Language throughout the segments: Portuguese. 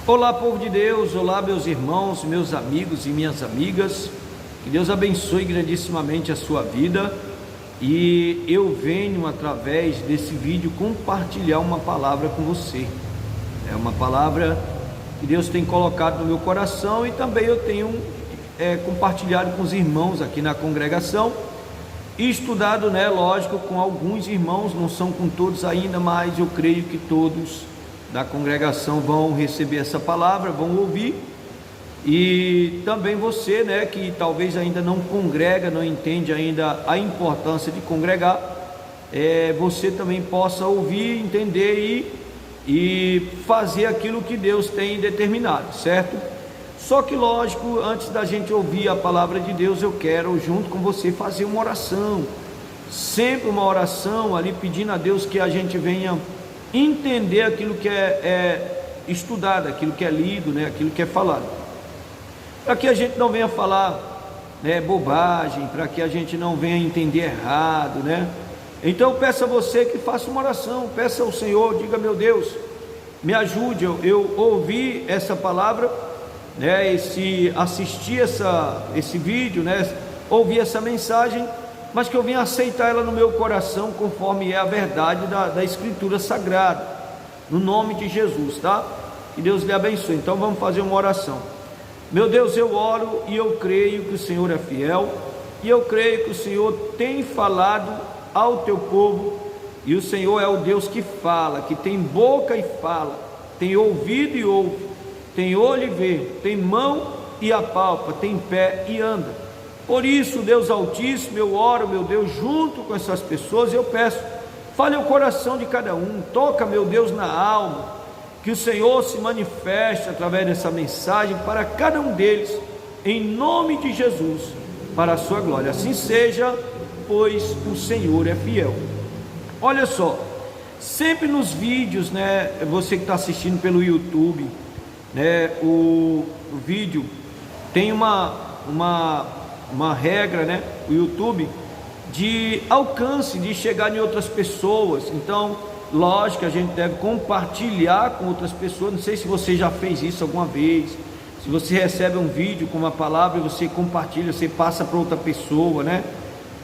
Olá, povo de Deus, olá, meus irmãos, meus amigos e minhas amigas, que Deus abençoe grandissimamente a sua vida. E eu venho através desse vídeo compartilhar uma palavra com você. É uma palavra que Deus tem colocado no meu coração e também eu tenho compartilhado com os irmãos aqui na congregação e estudado, lógico, com alguns irmãos, não são com todos ainda, mas eu creio que todos da congregação vão receber essa palavra, vão ouvir. E também você, que talvez ainda não congrega, não entende ainda a importância de congregar, você também possa ouvir, entender e fazer aquilo que Deus tem determinado, certo? Só que lógico, antes da gente ouvir a palavra de Deus, eu quero junto com você fazer uma oração, sempre uma oração ali pedindo a Deus que a gente venha entender aquilo que é estudado, aquilo que é lido, aquilo que é falado, para que a gente não venha falar bobagem, para que a gente não venha entender errado, Então peço a você que faça uma oração, peça ao Senhor, diga: meu Deus, me ajude, eu ouvi essa palavra, assistir esse vídeo, ouvir essa mensagem, mas que eu venha aceitar ela no meu coração, conforme é a verdade da Escritura Sagrada, no nome de Jesus, tá? Que Deus lhe abençoe. Então vamos fazer uma oração. Meu Deus, eu oro e eu creio que o Senhor é fiel, e eu creio que o Senhor tem falado ao teu povo, e o Senhor é o Deus que fala, que tem boca e fala, tem ouvido e ouve, tem olho e vê, tem mão e apalpa, tem pé e anda. Por isso, Deus Altíssimo, eu oro, meu Deus, junto com essas pessoas, eu peço, fale o coração de cada um, toca, meu Deus, na alma, que o Senhor se manifeste através dessa mensagem para cada um deles, em nome de Jesus, para a sua glória. Assim seja, pois o Senhor é fiel. Olha só, sempre nos vídeos, você que está assistindo pelo YouTube, o vídeo tem uma regra, o YouTube, de alcance, de chegar em outras pessoas. Então, lógico, a gente deve compartilhar com outras pessoas. Não sei se você já fez isso alguma vez. Se você recebe um vídeo com uma palavra e você compartilha, você passa para outra pessoa,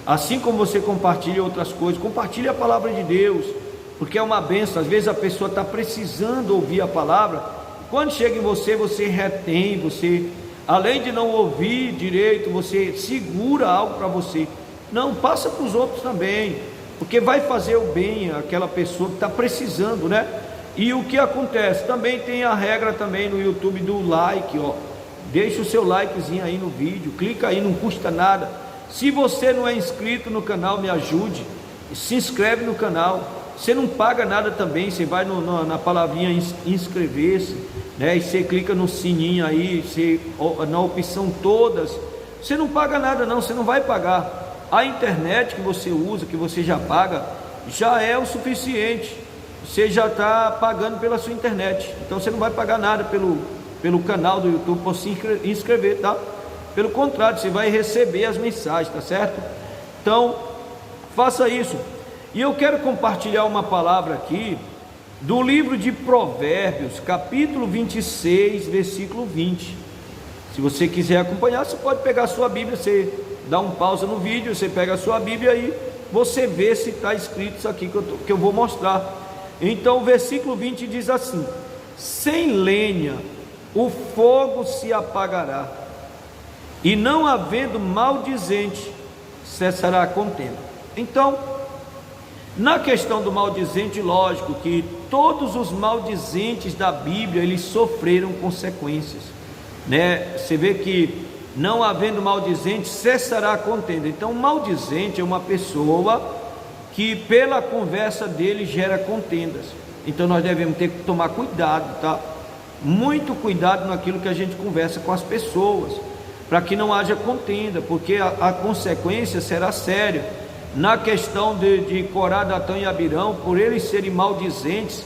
Assim como você compartilha outras coisas, compartilhe a palavra de Deus, porque é uma bênção. Às vezes a pessoa está precisando ouvir a palavra. Quando chega em você, você retém, você, além de não ouvir direito, você segura algo para você. Não, passa para os outros também, porque vai fazer o bem àquela pessoa que está precisando, E o que acontece? Também tem a regra também no YouTube do like, Deixa o seu likezinho aí no vídeo, clica aí, não custa nada. Se você não é inscrito no canal, me ajude, se inscreve no canal. Você não paga nada também, você vai na palavrinha inscrever-se, e você clica no sininho aí, na opção todas, você não paga nada não, você não vai pagar. A internet que você usa, que você já paga, já é o suficiente, você já está pagando pela sua internet, então você não vai pagar nada pelo canal do YouTube por se inscrever, tá? Pelo contrário, você vai receber as mensagens, tá certo? Então, faça isso. E eu quero compartilhar uma palavra aqui do livro de Provérbios, capítulo 26, versículo 20. Se você quiser acompanhar, você pode pegar a sua Bíblia, você dá um pausa no vídeo, você pega a sua Bíblia e você vê se está escrito isso aqui que eu vou mostrar. Então o versículo 20 diz assim: sem lenha o fogo se apagará, e não havendo maldizente cessará a contenda. Então, na questão do maldizente, lógico que todos os maldizentes da Bíblia, eles sofreram consequências, Você vê que não havendo maldizente, cessará a contenda. Então, maldizente é uma pessoa que pela conversa dele gera contendas. Então, nós devemos ter que tomar cuidado, tá? Muito cuidado naquilo que a gente conversa com as pessoas, para que não haja contenda, porque a consequência será séria. Na questão de Corá, Datã e Abirão, por eles serem maldizentes,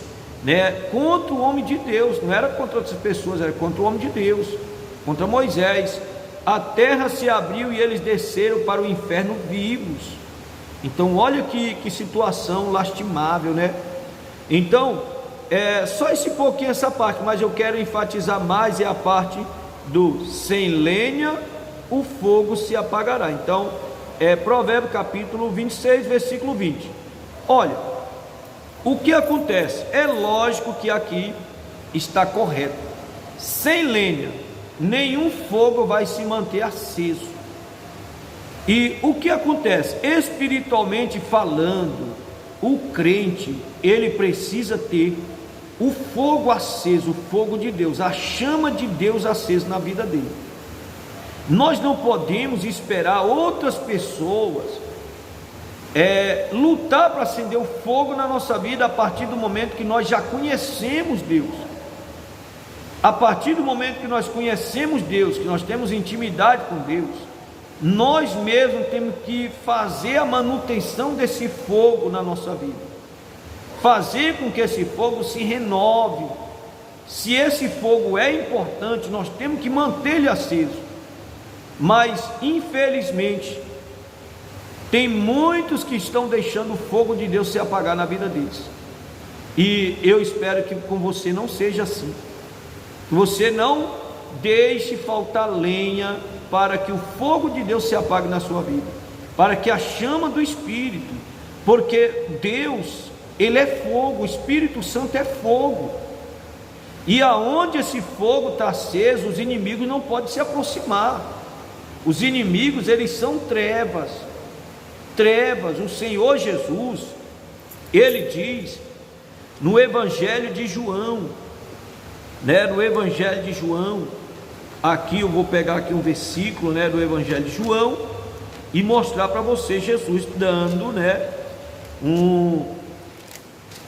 contra o homem de Deus, não era contra outras pessoas, era contra o homem de Deus, contra Moisés. A terra se abriu e eles desceram para o inferno vivos. Então olha que situação lastimável, Então só esse pouquinho essa parte, mas eu quero enfatizar mais a parte do sem lenha o fogo se apagará. Então, Provérbios capítulo 26, versículo 20. Olha, o que acontece? É lógico que aqui está correto. Sem lenha, nenhum fogo vai se manter aceso. E o que acontece? Espiritualmente falando, o crente, ele precisa ter o fogo aceso, o fogo de Deus, a chama de Deus acesa na vida dele. Nós não podemos esperar outras pessoas lutar para acender o fogo na nossa vida a partir do momento que nós já conhecemos Deus. A partir do momento que nós conhecemos Deus, que nós temos intimidade com Deus, nós mesmos temos que fazer a manutenção desse fogo na nossa vida, fazer com que esse fogo se renove. Se esse fogo é importante, nós temos que manter ele aceso. Mas infelizmente tem muitos que estão deixando o fogo de Deus se apagar na vida deles, e eu espero que com você não seja assim, que você não deixe faltar lenha para que o fogo de Deus se apague na sua vida, para que a chama do Espírito, porque Deus, Ele é fogo, o Espírito Santo é fogo, e aonde esse fogo está aceso, os inimigos não podem se aproximar. Os inimigos, eles são trevas. O Senhor Jesus, Ele diz no Evangelho de João, no Evangelho de João, aqui eu vou pegar aqui um versículo, do Evangelho de João, e mostrar para você Jesus dando,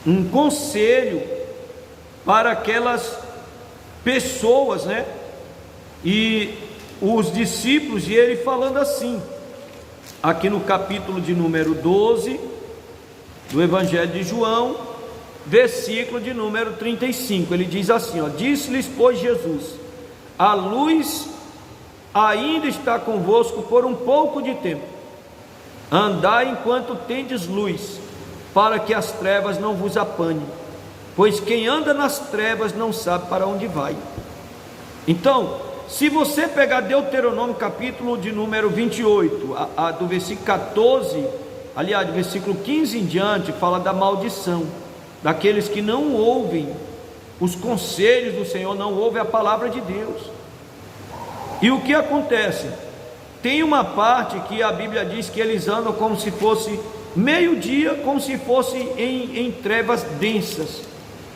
um conselho para aquelas pessoas, e os discípulos, e ele falando assim, aqui no capítulo de número 12 do Evangelho de João, versículo de número 35, ele diz assim, disse-lhes, pois, Jesus: a luz ainda está convosco por um pouco de tempo, andai enquanto tendes luz, para que as trevas não vos apanhem, pois quem anda nas trevas não sabe para onde vai. Então, se você pegar Deuteronômio capítulo de número 28, do versículo 14, aliás, do versículo 15 em diante, fala da maldição, daqueles que não ouvem os conselhos do Senhor, não ouvem a palavra de Deus. E o que acontece? Tem uma parte que a Bíblia diz que eles andam como se fosse meio-dia, como se fosse em trevas densas.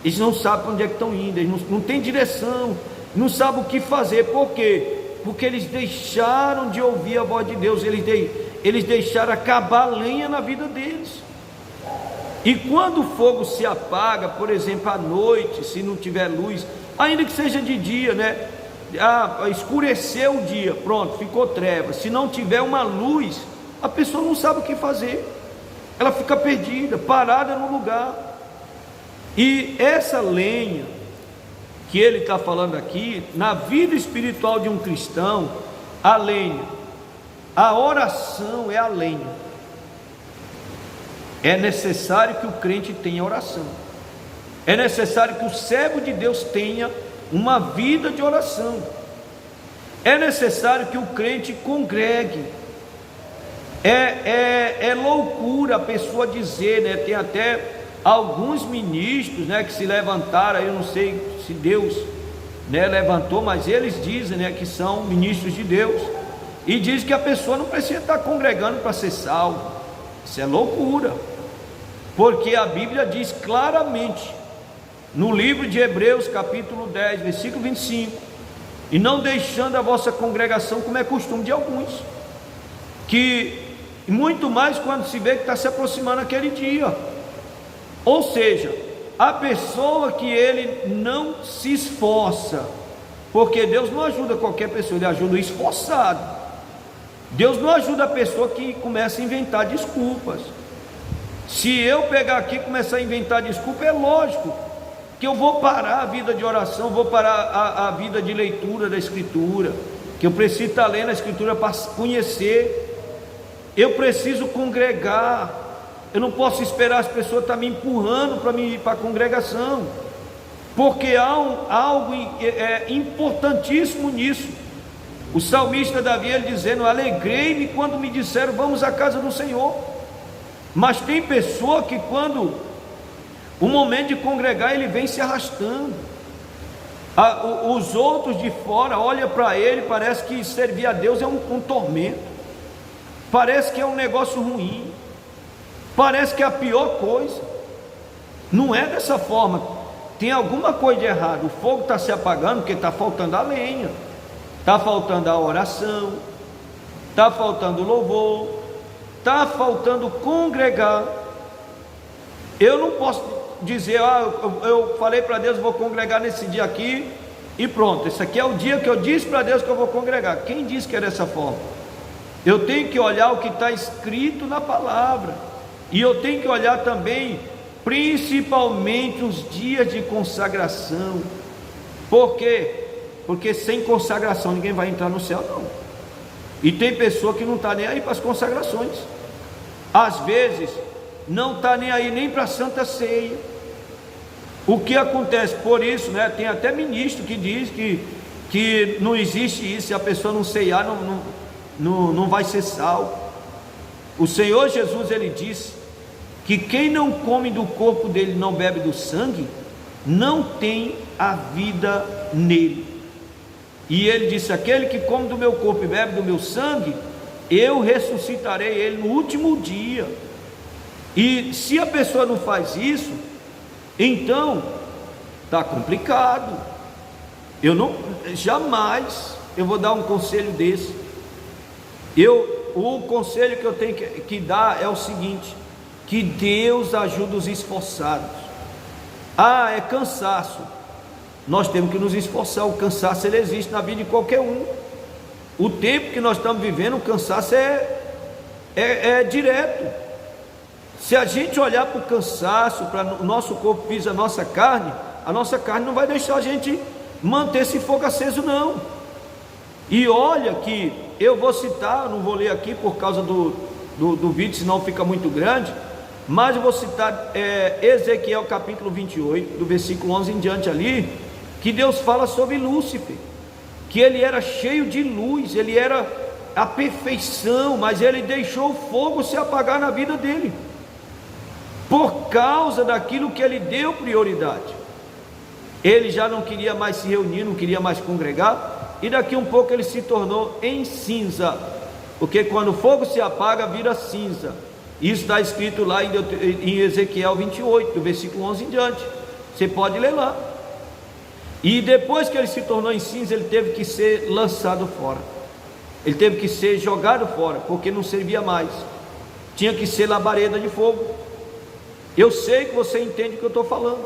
Eles não sabem para onde é que estão indo, eles não têm direção, não sabem o que fazer. Por quê? Porque eles deixaram de ouvir a voz de Deus, eles deixaram acabar a lenha na vida deles. E quando o fogo se apaga, por exemplo, à noite, se não tiver luz, ainda que seja de dia, escureceu o dia, pronto, ficou treva. Se não tiver uma luz, a pessoa não sabe o que fazer, ela fica perdida, parada no lugar. E essa lenha que ele está falando aqui, na vida espiritual de um cristão, a lenha, a oração é a lenha. É necessário que o crente tenha oração, é necessário que o servo de Deus tenha uma vida de oração, é necessário que o crente congregue. É loucura a pessoa dizer, tem até alguns ministros, que se levantaram, eu não sei se Deus, levantou, mas eles dizem, que são ministros de Deus, e diz que a pessoa não precisa estar congregando para ser salvo. Isso é loucura, porque a Bíblia diz claramente, no livro de Hebreus capítulo 10, versículo 25, e não deixando a vossa congregação, como é costume de alguns, que muito mais quando se vê que está se aproximando aquele dia. Ou seja, a pessoa que ele não se esforça, porque Deus não ajuda qualquer pessoa, Ele ajuda o esforçado. Deus não ajuda a pessoa que começa a inventar desculpas. Se eu pegar aqui e começar a inventar desculpa, é lógico que eu vou parar a vida de oração, vou parar a vida de leitura da Escritura, que eu preciso estar lendo a Escritura para conhecer, eu preciso congregar. Eu não posso esperar as pessoas estar me empurrando para mim ir para a congregação. porque há algo importantíssimo nisso. O salmista Davi, ele dizendo: alegrei-me quando me disseram vamos à casa do Senhor. Mas tem pessoa que quando o momento de congregar, ele vem se arrastando. Os outros de fora olham para ele, parece que servir a Deus é um tormento, parece que é um negócio ruim, parece que é a pior coisa. Não é dessa forma. Tem alguma coisa de errado. O fogo está se apagando porque está faltando a lenha, está faltando a oração, está faltando o louvor, está faltando congregar. Eu não posso dizer: eu falei para Deus, vou congregar nesse dia aqui e pronto, esse aqui é o dia que eu disse para Deus que eu vou congregar. Quem disse que é dessa forma? Eu tenho que olhar o que está escrito na palavra, e eu tenho que olhar também principalmente os dias de consagração. Por quê? Porque sem consagração ninguém vai entrar no céu, não. E tem pessoa que não está nem aí para as consagrações, às vezes não está nem aí nem para a Santa Ceia. O que acontece? Por isso, né, tem até ministro que diz que não existe isso, se a pessoa não ceiar não vai ser salvo. O Senhor Jesus, ele disse que quem não come do corpo dele, não bebe do sangue, não tem a vida nele. E ele disse: aquele que come do meu corpo e bebe do meu sangue, eu ressuscitarei ele no último dia. E se a pessoa não faz isso, então está complicado. Eu não, jamais eu vou dar um conselho desse. O conselho que eu tenho que dar é o seguinte: que Deus ajuda os esforçados. É cansaço, nós temos que nos esforçar. O cansaço, ele existe na vida de qualquer um. O tempo que nós estamos vivendo, o cansaço é direto. Se a gente olhar para o cansaço, para o nosso corpo pisa a nossa carne não vai deixar a gente manter esse fogo aceso, não. E olha que eu vou citar, não vou ler aqui por causa do vídeo, senão fica muito grande, mas eu vou citar Ezequiel capítulo 28, do versículo 11 em diante ali, que Deus fala sobre Lúcifer, que ele era cheio de luz, ele era a perfeição, mas ele deixou o fogo se apagar na vida dele, por causa daquilo que ele deu prioridade. Ele já não queria mais se reunir, não queria mais congregar, e daqui um pouco ele se tornou em cinza, porque quando o fogo se apaga, vira cinza. Isso está escrito lá em Ezequiel 28, do versículo 11 em diante, você pode ler lá. E depois que ele se tornou em cinza, ele teve que ser lançado fora, ele teve que ser jogado fora, porque não servia mais, tinha que ser labareda de fogo. Eu sei que você entende o que eu estou falando.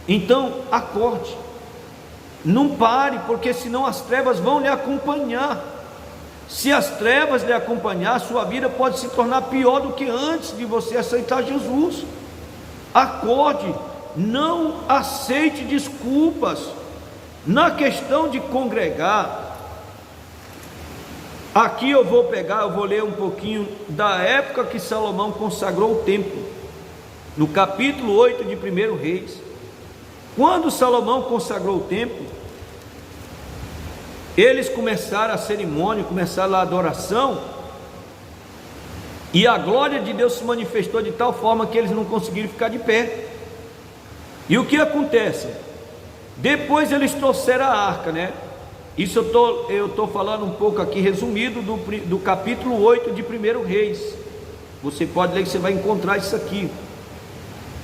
Então acorde, não pare, porque senão as trevas vão lhe acompanhar. Se as trevas lhe acompanhar, sua vida pode se tornar pior do que antes de você aceitar Jesus. Acorde, não aceite desculpas. Na questão de congregar, aqui eu vou ler um pouquinho da época que Salomão consagrou o templo, no capítulo 8 de 1 Reis. Quando Salomão consagrou o templo, eles começaram a cerimônia, começaram a adoração, e a glória de Deus se manifestou de tal forma que eles não conseguiram ficar de pé. E o que acontece? Depois eles trouxeram a arca, né? Isso eu estou falando um pouco aqui resumido do capítulo 8 de 1 Reis. Você pode ler que você vai encontrar isso aqui.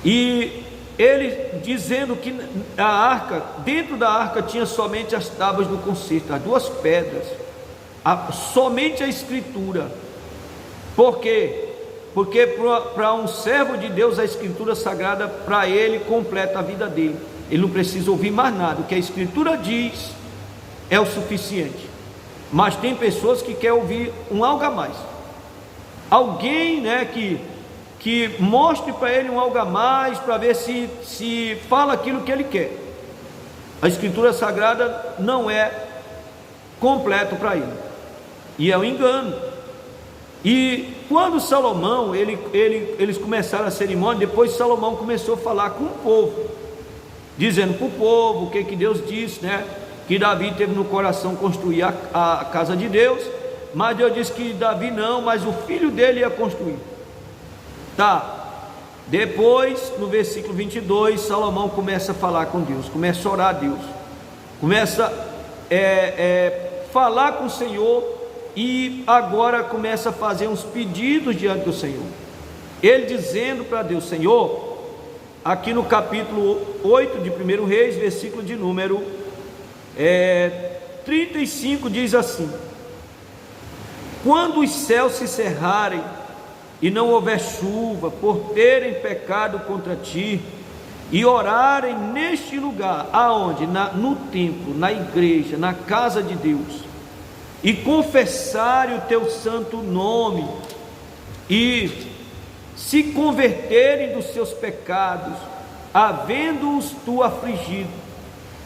E ele dizendo que a arca, dentro da arca tinha somente as tábuas do concerto, as duas pedras, somente a escritura. Por quê? Porque para um servo de Deus, a escritura sagrada, para ele, completa a vida dele. Ele não precisa ouvir mais nada. O que a escritura diz é o suficiente. Mas tem pessoas que querem ouvir algo a mais. Alguém, né, que mostre para ele algo a mais, para ver se fala aquilo que ele quer. A escritura sagrada não é completo para ele, e é um engano. E quando eles começaram a cerimônia, depois Salomão começou a falar com o povo, dizendo para o povo o que Deus disse, né? Que Davi teve no coração construir a casa de Deus, mas Deus disse que Davi não, mas o filho dele ia construir. Tá. Depois, no versículo 22, Salomão começa a falar com Deus, começa a orar a Deus, começa a falar com o Senhor, e agora começa a fazer uns pedidos diante do Senhor. Ele dizendo para Deus: Senhor, aqui no capítulo 8 de 1 Reis, versículo de número 35, diz assim: quando os céus se cerrarem e não houver chuva, por terem pecado contra ti, e orarem neste lugar, aonde? No templo, na igreja, na casa de Deus, e confessarem o teu santo nome, e se converterem dos seus pecados, havendo-os tu afligido,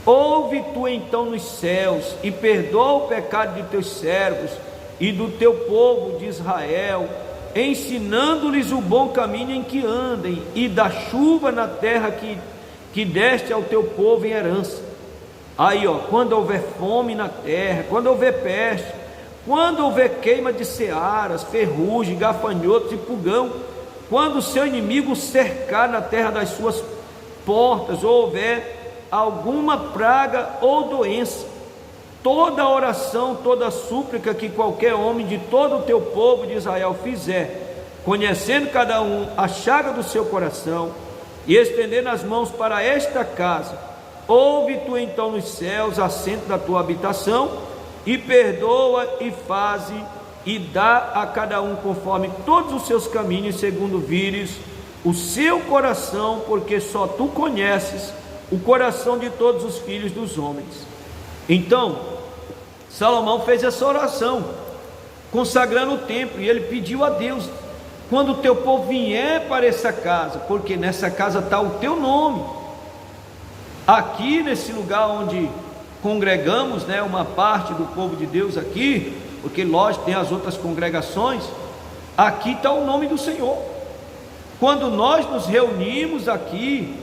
ouve tu então nos céus, e perdoa o pecado de teus servos e do teu povo de Israel, ensinando-lhes o bom caminho em que andem, e da chuva na terra que deste ao teu povo em herança. Aí quando houver fome na terra, quando houver peste, quando houver queima de searas, ferrugem, gafanhotos e pulgão, quando o seu inimigo cercar na terra das suas portas, ou houver alguma praga ou doença, toda oração, toda súplica que qualquer homem de todo o teu povo de Israel fizer, conhecendo cada um a chaga do seu coração, e estendendo as mãos para esta casa, ouve tu então nos céus, assento da tua habitação, e perdoa e faze, e dá a cada um conforme todos os seus caminhos, segundo vires o seu coração, porque só tu conheces o coração de todos os filhos dos homens. Então Salomão fez essa oração, consagrando o templo, e ele pediu a Deus: quando o teu povo vier para essa casa, porque nessa casa está o teu nome, aqui nesse lugar onde congregamos, né, uma parte do povo de Deus aqui, porque lógico tem as outras congregações, aqui está o nome do Senhor. Quando nós nos reunimos aqui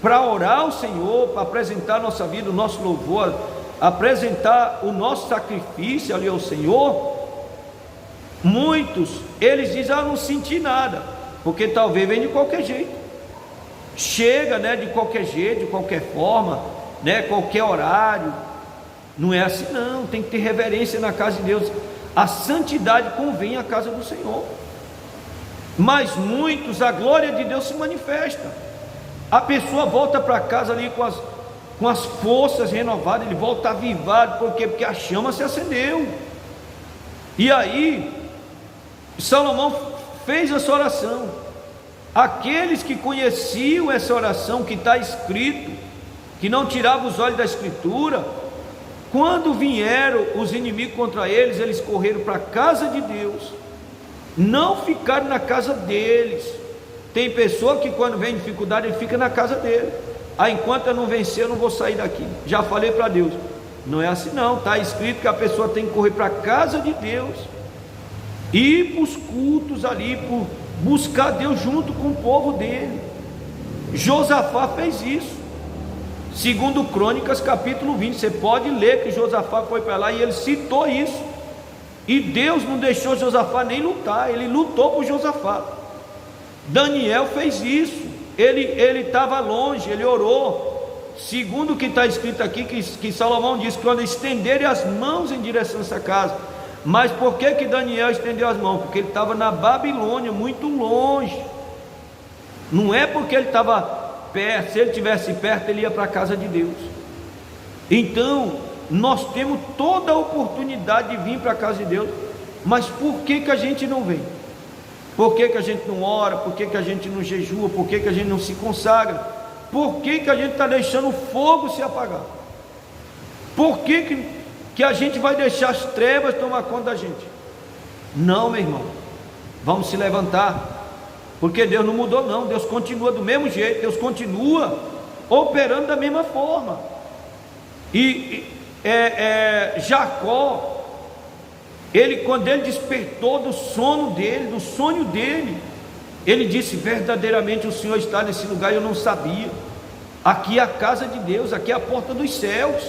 para orar ao Senhor, para apresentar nossa vida, o nosso louvor, apresentar o nosso sacrifício ali ao Senhor, muitos, eles dizem: não senti nada, porque talvez vem de qualquer jeito, chega, né, de qualquer jeito, de qualquer forma, né, qualquer horário. Não é assim não, tem que ter reverência na casa de Deus. A santidade convém à casa do Senhor. Mas muitos, a glória de Deus se manifesta, a pessoa volta para casa ali com as forças renovadas, ele volta avivado. Por quê? Porque a chama se acendeu. E aí Salomão fez essa oração. Aqueles que conheciam essa oração que está escrito, que não tiravam os olhos da escritura, quando vieram os inimigos contra eles, eles correram para a casa de Deus, não ficaram na casa deles. Tem pessoa que quando vem dificuldade, ele fica na casa dele: enquanto eu não vencer, eu não vou sair daqui. Já falei para Deus, não é assim não, está escrito que a pessoa tem que correr para a casa de Deus, ir para os cultos ali, buscar Deus junto com o povo dele. Josafá fez isso, segundo Crônicas capítulo 20, você pode ler que Josafá foi para lá e ele citou isso, e Deus não deixou Josafá nem lutar, ele lutou por Josafá. Daniel fez isso, ele estava longe, ele orou, segundo o que está escrito aqui, que Salomão disse que quando estenderem as mãos em direção a essa casa. Mas por que Daniel estendeu as mãos? Porque ele estava na Babilônia, muito longe. Não é porque ele estava perto, se ele estivesse perto, ele ia para a casa de Deus. Então, nós temos toda a oportunidade de vir para a casa de Deus, mas por que a gente não vem? Por que a gente não ora? Por que a gente não jejua? Por que a gente não se consagra? Por que a gente está deixando o fogo se apagar? Por que a gente vai deixar as trevas tomar conta da gente? Não, meu irmão, vamos se levantar, porque Deus não mudou não, Deus continua do mesmo jeito, Deus continua operando da mesma forma. Jacó, quando ele despertou do sono dele, do sonho dele, ele disse: verdadeiramente o Senhor está nesse lugar, eu não sabia. Aqui é a casa de Deus, aqui é a porta dos céus.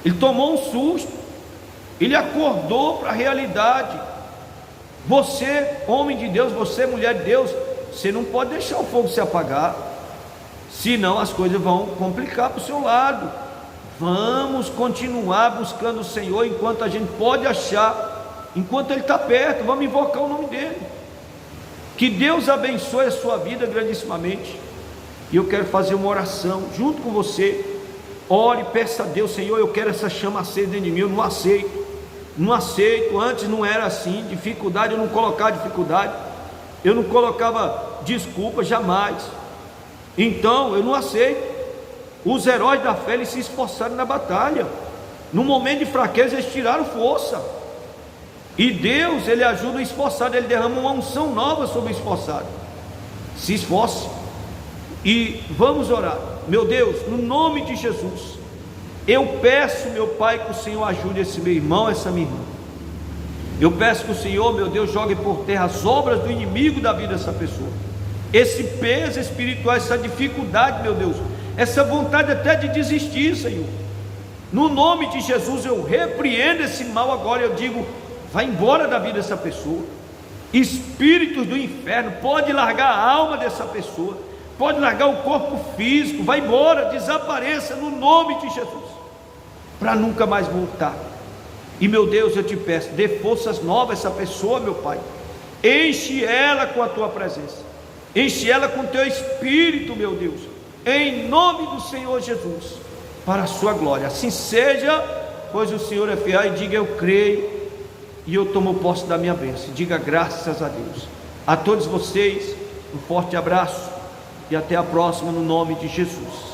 Ele tomou um susto, ele acordou para a realidade. Você, homem de Deus, você, mulher de Deus, você não pode deixar o fogo se apagar, senão as coisas vão complicar para o seu lado. Vamos continuar buscando o Senhor enquanto a gente pode achar, enquanto Ele está perto. Vamos invocar o nome dEle. Que Deus abençoe a sua vida grandissimamente. E eu quero fazer uma oração junto com você. Ore, peça a Deus: Senhor, eu quero essa chama acesa dentro de mim. Eu não aceito, antes não era assim. Dificuldade, eu não colocava dificuldade, eu não colocava desculpa, jamais. Então eu não aceito. Os heróis da fé, eles se esforçaram na batalha. No momento de fraqueza, eles tiraram força. E Deus, Ele ajuda o esforçado. Ele derrama uma unção nova sobre o esforçado. Se esforce. E vamos orar. Meu Deus, no nome de Jesus, eu peço, meu Pai, que o Senhor ajude esse meu irmão, essa minha irmã. Eu peço que o Senhor, meu Deus, jogue por terra as obras do inimigo da vida dessa pessoa. Esse peso espiritual, essa dificuldade, meu Deus, essa vontade até de desistir, Senhor. No nome de Jesus eu repreendo esse mal agora. Eu digo: vai embora da vida dessa pessoa. Espíritos do inferno, pode largar a alma dessa pessoa, pode largar o corpo físico, vai embora, desapareça no nome de Jesus, para nunca mais voltar. E meu Deus, eu te peço, dê forças novas a essa pessoa, meu Pai. Enche ela com a tua presença, enche ela com o teu Espírito, meu Deus, em nome do Senhor Jesus, para a sua glória. Assim seja, pois o Senhor é fiel. E diga: eu creio e eu tomo posse da minha bênção. Diga: graças a Deus. A todos vocês, um forte abraço e até a próxima, no nome de Jesus.